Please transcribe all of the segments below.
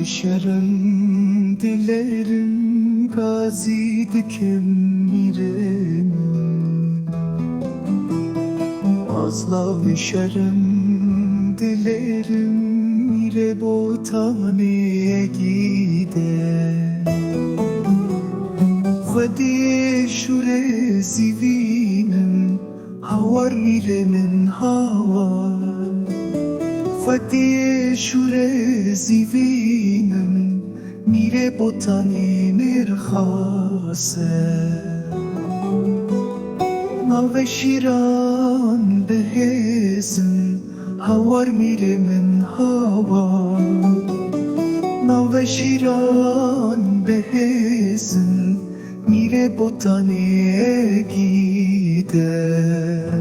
düşerim dilerim gazi dikemirim azla düşerim dilerim mire botaneye gider Vadi şure zivinin havar mire min havar Vadi şure zivinin mire botaneye mirhase Nave şiran behezin havar mire min havar Nave şiran behezin mire botaneye gider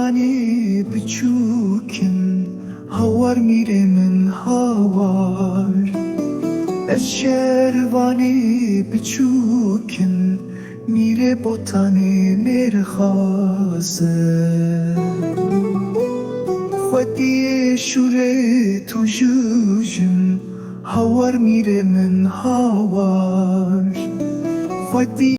Şervani biçukin havar mire min havar Şervani biçukin mire botani mirhaze Vadi şure tujujun havar mire min havar Vadi